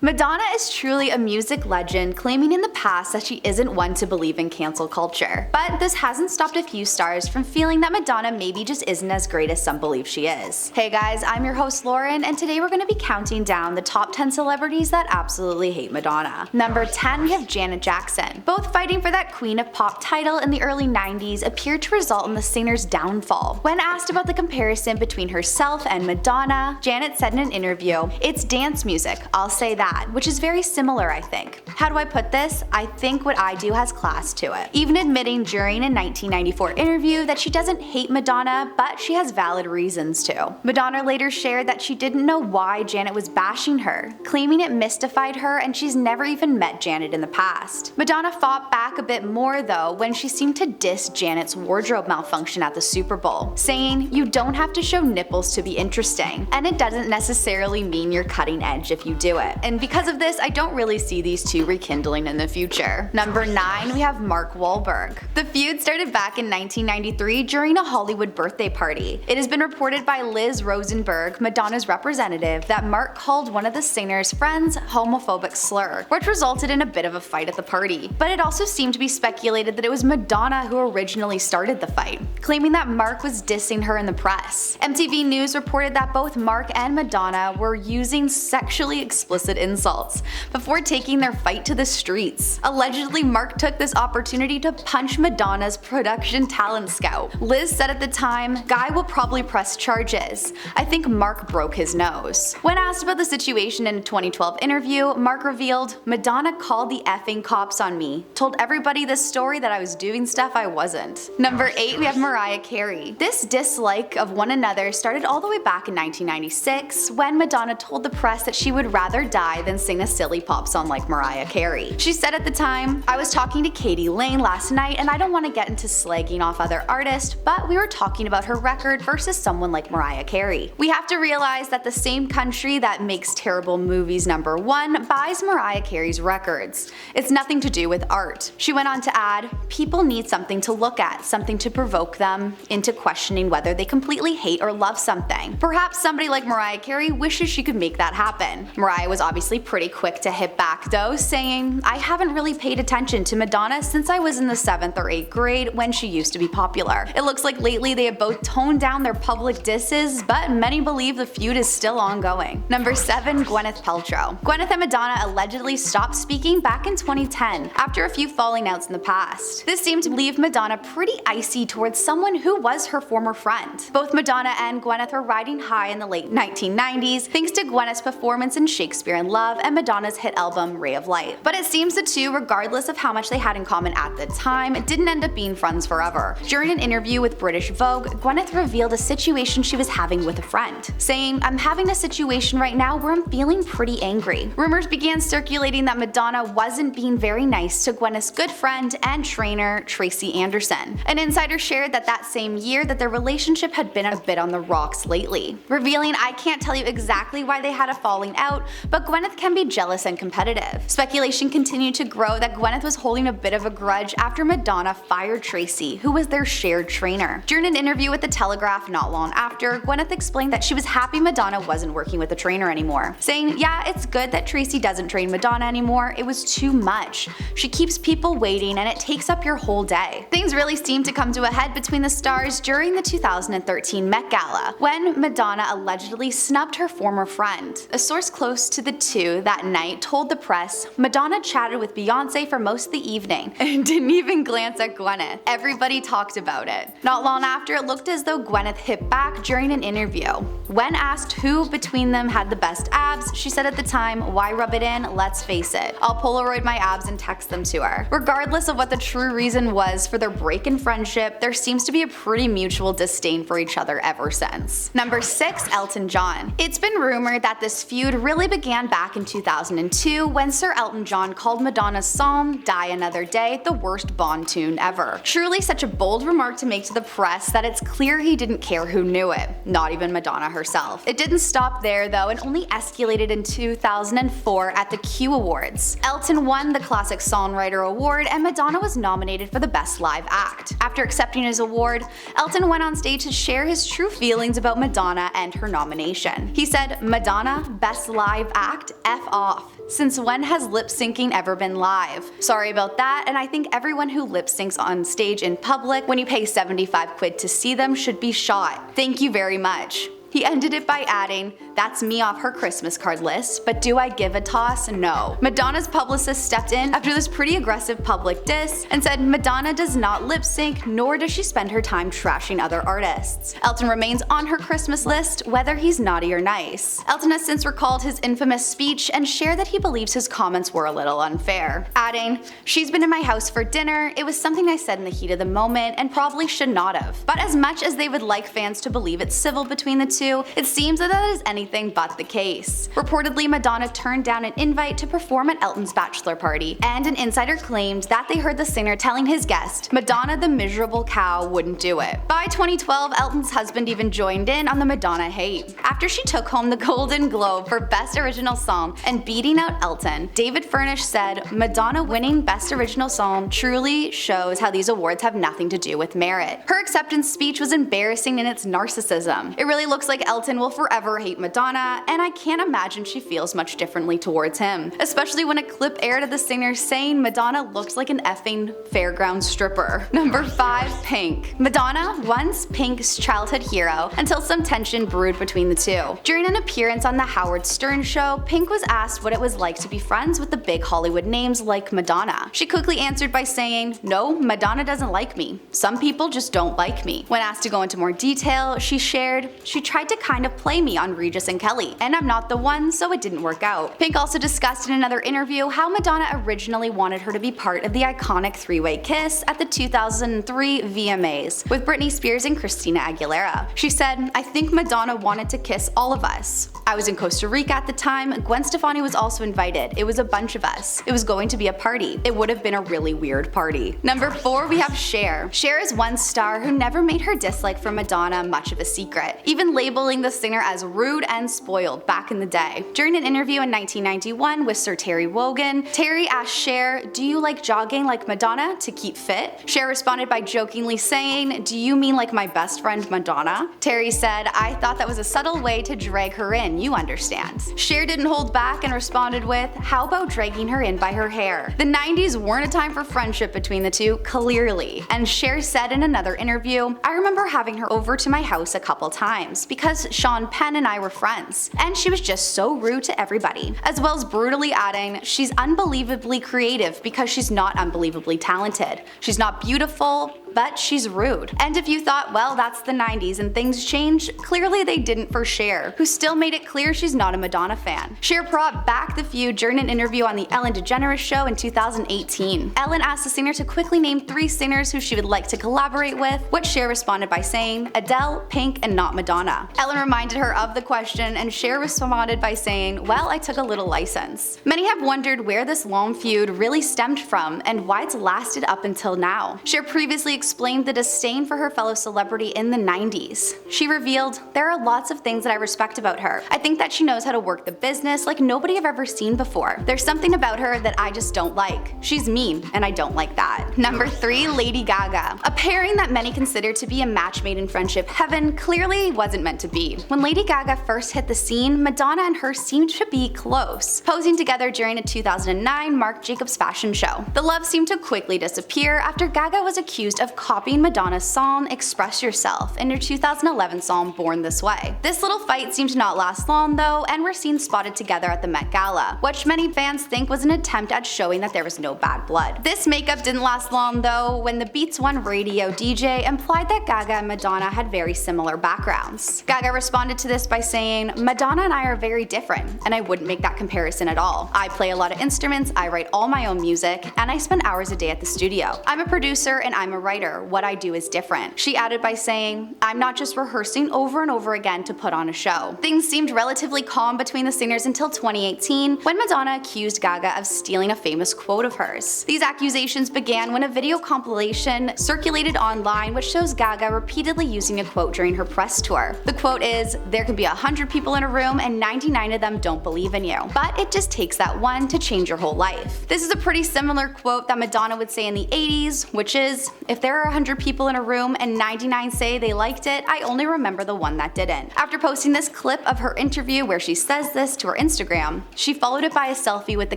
Madonna is truly a music legend, claiming in the past that she isn't one to believe in cancel culture. But this hasn't stopped a few stars from feeling that Madonna maybe just isn't as great as some believe she is. Hey guys, I'm your host Lauren, and today we're going to be counting down the top 10 celebrities that absolutely hate Madonna. Number 10, we have Janet Jackson. Both fighting for that Queen of Pop title in the early 90s appeared to result in the singer's downfall. When asked about the comparison between herself and Madonna, Janet said in an interview, "It's dance music, I'll say that. Which is very similar, I think. How do I put this? I think what I do has class to it." Even admitting during a 1994 interview that she doesn't hate Madonna, but she has valid reasons to. Madonna later shared that she didn't know why Janet was bashing her, claiming it mystified her and she's never even met Janet in the past. Madonna fought back a bit more though when she seemed to diss Janet's wardrobe malfunction at the Super Bowl, saying, "You don't have to show nipples to be interesting, and it doesn't necessarily mean you're cutting edge if you do it." And because of this, I don't really see these two rekindling in the future. Number 9, we have Mark Wahlberg. The feud started back in 1993 during a Hollywood birthday party. It has been reported by Liz Rosenberg, Madonna's representative, that Mark called one of the singer's friends homophobic slur, which resulted in a bit of a fight at the party. But it also seemed to be speculated that it was Madonna who originally started the fight, claiming that Mark was dissing her in the press. MTV News reported that both Mark and Madonna were using sexually explicit insults before taking their fight to the streets. Allegedly, Mark took this opportunity to punch Madonna's production talent scout. Liz said at the time, "Guy will probably press charges. I think Mark broke his nose." When asked about the situation in a 2012 interview, Mark revealed, "Madonna called the effing cops on me. Told everybody this story that I was doing stuff I wasn't." Number 8, we have Mariah Carey. This dislike of one another started all the way back in 1996 when Madonna told the press that she would rather die than sing a silly pop song like Mariah Carey. She said at the time, "I was talking to Katie Lane last night and I don't want to get into slagging off other artists, but we were talking about her record versus someone like Mariah Carey. We have to realize that the same country that makes terrible movies #1 buys Mariah Carey's records. It's nothing to do with art." She went on to add, "People need something to look at, something to provoke them into questioning whether they completely hate or love something. Perhaps somebody like Mariah Carey wishes she could make that happen." Mariah was obviously pretty quick to hit back though, saying, "I haven't really paid attention to Madonna since I was in the 7th or 8th grade when she used to be popular. It looks like lately they have both toned down their public disses, but many believe the feud is still ongoing." Number 7, Gwyneth Paltrow. Gwyneth and Madonna allegedly stopped speaking back in 2010 after a few falling outs in the past. This seemed to leave Madonna pretty icy towards someone who was her former friend. Both Madonna and Gwyneth were riding high in the late 1990s thanks to Gwyneth's performance in Shakespeare in Love and Madonna's hit album Ray of Light. But it seems the two, regardless of how much they had in common at the time, didn't end up being friends forever. During an interview with British Vogue, Gwyneth revealed a situation she was having with a friend, saying, "I'm having a situation right now where I'm feeling pretty angry." Rumors began circulating that Madonna wasn't being very nice to Gwyneth's good friend and trainer Tracy Anderson. An insider shared that same year that their relationship had been a bit on the rocks lately, revealing, "I can't tell you exactly why they had a falling out, but Gwyneth can be jealous and competitive." Speculation continued to grow that Gwyneth was holding a bit of a grudge after Madonna fired Tracy, who was their shared trainer. During an interview with The Telegraph not long after, Gwyneth explained that she was happy Madonna wasn't working with the trainer anymore, saying, "Yeah, it's good that Tracy doesn't train Madonna anymore. It was too much. She keeps people waiting and it takes up your whole day." Things really seemed to come to a head between the stars during the 2013 Met Gala, when Madonna allegedly snubbed her former friend. A source close to the two that night told the press, "Madonna chatted with Beyonce for most of the evening and didn't even glance at Gwyneth. Everybody talked about it." Not long after, it looked as though Gwyneth hit back during an interview. When asked who between them had the best abs, she said at the time, "Why rub it in? Let's face it. I'll Polaroid my abs and text them to her." Regardless of what the true reason was for their break in friendship, there seems to be a pretty mutual disdain for each other ever since. Number 6, Elton John. It's been rumored that this feud really began back in 2002 when Sir Elton John called Madonna's song Die Another Day the worst Bond tune ever. Truly such a bold remark to make to the press that it's clear he didn't care who knew it, not even Madonna herself. It didn't stop there though and only escalated in 2004 at the Q Awards. Elton won the Classic Songwriter Award and Madonna was nominated for the Best Live Act. After accepting his award, Elton went on stage to share his true feelings about Madonna and her nomination. He said, "Madonna, Best Live Act? fact, F off. Since when has lip syncing ever been live? Sorry about that, and I think everyone who lip syncs on stage in public when you pay 75 quid to see them should be shot. Thank you very much. He ended it by adding, "That's me off her Christmas card list, but do I give a toss? No." Madonna's publicist stepped in after this pretty aggressive public diss and said Madonna does not lip sync, nor does she spend her time trashing other artists. Elton remains on her Christmas list, whether he's naughty or nice. Elton has since recalled his infamous speech and shared that he believes his comments were a little unfair, adding, "She's been in my house for dinner, it was something I said in the heat of the moment and probably should not have. But as much as they would like fans to believe it's civil between the two, it seems that is anything but the case." Reportedly, Madonna turned down an invite to perform at Elton's bachelor party, and an insider claimed that they heard the singer telling his guest, Madonna the miserable cow wouldn't do it. By 2012, Elton's husband even joined in on the Madonna hate. After she took home the Golden Globe for Best Original Song and beating out Elton, David Furnish said, "Madonna winning Best Original Song truly shows how these awards have nothing to do with merit. Her acceptance speech was embarrassing in its narcissism. It really looks like Elton will forever hate Madonna, and I can't imagine she feels much differently towards him, especially when a clip aired of the singer saying Madonna looks like an effing fairground stripper." Number 5. Pink. Madonna, once Pink's childhood hero, until some tension brewed between the two. During an appearance on the Howard Stern show, Pink was asked what it was like to be friends with the big Hollywood names like Madonna. She quickly answered by saying, "No, Madonna doesn't like me. Some people just don't like me." When asked to go into more detail, she shared, "She tried to kind of play me on Regis and Kelly, and I'm not the one, so it didn't work out." Pink also discussed in another interview how Madonna originally wanted her to be part of the iconic three-way kiss at the 2003 VMAs with Britney Spears and Christina Aguilera. She said, "I think Madonna wanted to kiss all of us. I was in Costa Rica at the time, Gwen Stefani was also invited. It was a bunch of us. It was going to be a party. It would have been a really weird party." Number 4, we have Cher. Cher is one star who never made her dislike for Madonna much of a secret, even labeling the singer as rude and spoiled back in the day. During an interview in 1991 with Sir Terry Wogan, Terry asked Cher, "Do you like jogging like Madonna to keep fit?" Cher responded by jokingly saying, "Do you mean like my best friend Madonna?" Terry said, "I thought that was a subtle way to drag her in, you understand." Cher didn't hold back and responded with, "How about dragging her in by her hair?" The 90s weren't a time for friendship between the two, clearly. And Cher said in another interview, "I remember having her over to my house a couple times because Sean Penn and I were friends, and she was just so rude to everybody," as well as brutally adding, "She's unbelievably creative because she's not unbelievably talented. She's not beautiful, but she's rude." And if you thought, well, that's the 90s and things change, clearly they didn't for Cher, who still made it clear she's not a Madonna fan. Cher brought back the feud during an interview on the Ellen DeGeneres show in 2018. Ellen asked the singer to quickly name 3 singers who she would like to collaborate with, which Cher responded by saying, "Adele, Pink, and not Madonna." Ellen reminded her of the question, and Cher responded by saying, "Well, I took a little license." Many have wondered where this long feud really stemmed from and why it's lasted up until now. Cher previously explained the disdain for her fellow celebrity in the 90s. She revealed, "There are lots of things that I respect about her. I think that she knows how to work the business like nobody I've ever seen before. There's something about her that I just don't like. She's mean, and I don't like that." Number 3, Lady Gaga. A pairing that many consider to be a match made in friendship heaven clearly wasn't meant to be. When Lady Gaga first hit the scene, Madonna and her seemed to be close, posing together during a 2009 Marc Jacobs fashion show. The love seemed to quickly disappear after Gaga was accused of copying Madonna's song Express Yourself in her 2011 song Born This Way. This little fight seemed to not last long though, and were seen spotted together at the Met Gala, which many fans think was an attempt at showing that there was no bad blood. This makeup didn't last long though, when the Beats One radio DJ implied that Gaga and Madonna had very similar backgrounds. Gaga responded to this by saying, "Madonna and I are very different, and I wouldn't make that comparison at all. I play a lot of instruments, I write all my own music, and I spend hours a day at the studio. I'm a producer and I'm a writer. What I do is different." She added by saying, "I'm not just rehearsing over and over again to put on a show." Things seemed relatively calm between the singers until 2018, when Madonna accused Gaga of stealing a famous quote of hers. These accusations began when a video compilation circulated online which shows Gaga repeatedly using a quote during her press tour. The quote is, "There can be 100 people in a room and 99 of them don't believe in you. But it just takes that one to change your whole life." This is a pretty similar quote that Madonna would say in the 80s, which is, "If there are 100 people in a room and 99 say they liked it, I only remember the one that didn't." After posting this clip of her interview where she says this to her Instagram, she followed it by a selfie with the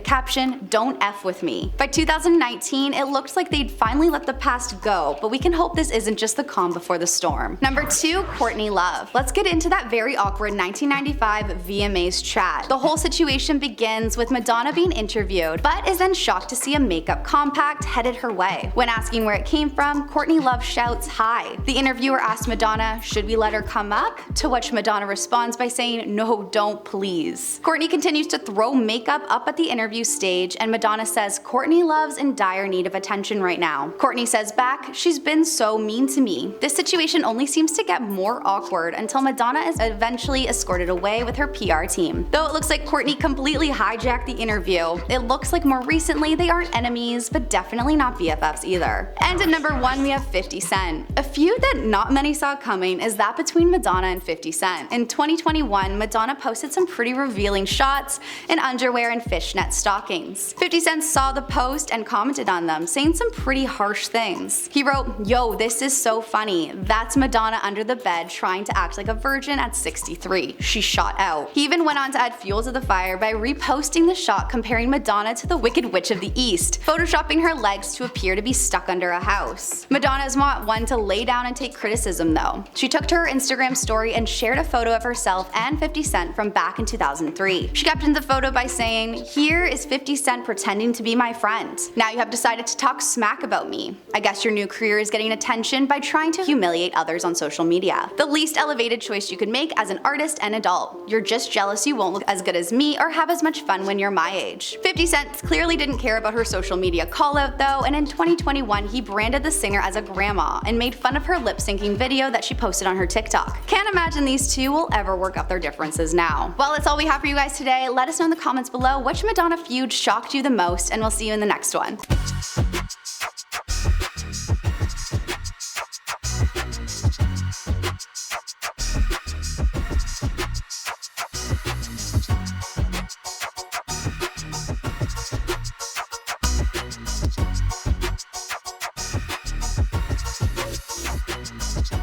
caption, "Don't F with me." By 2019, it looked like they'd finally let the past go, but we can hope this isn't just the calm before the storm. Number 2, Courtney Love. Let's get into that very awkward 1995 VMAs chat. The whole situation begins with Madonna being interviewed, but is then shocked to see a makeup compact headed her way. When asking where it came from, Courtney Love shouts, "Hi." The interviewer asks Madonna, "Should we let her come up?" To which Madonna responds by saying, "No, don't, please." Courtney continues to throw makeup up at the interview stage, and Madonna says, "Courtney Love's in dire need of attention right now." Courtney says back, "She's been so mean to me." This situation only seems to get more awkward until Madonna is eventually escorted away with her PR team. Though it looks like Courtney completely hijacked the interview, it looks like more recently they aren't enemies, but definitely not BFFs either. And at number 1 we have 50 Cent. A feud that not many saw coming is that between Madonna and 50 Cent. In 2021, Madonna posted some pretty revealing shots in underwear and fishnet stockings. 50 Cent saw the post and commented on them, saying some pretty harsh things. He wrote, "Yo, this is so funny. That's Madonna under the bed trying to act like a virgin at 63. She shot out." He even went on to add fuel to the fire by reposting the shot comparing Madonna to the Wicked Witch of the East, photoshopping her legs to appear to be stuck under a house. Madonna is not one to lay down and take criticism though. She took to her Instagram story and shared a photo of herself and 50 Cent from back in 2003. She captioned the photo by saying, "Here is 50 Cent pretending to be my friend. Now you have decided to talk smack about me. I guess your new career is getting attention by trying to humiliate others on social media. The least elevated choice you could make as an artist and adult. You're just jealous you won't look as good as me or have as much fun when you're my age." 50 Cent clearly didn't care about her social media call out though, and in 2021 he branded the singer as a grandma and made fun of her lip syncing video that she posted on her TikTok. Can't imagine these two will ever work out their differences now. Well, that's all we have for you guys today. Let us know in the comments below which Madonna feud shocked you the most, and we'll see you in the next one.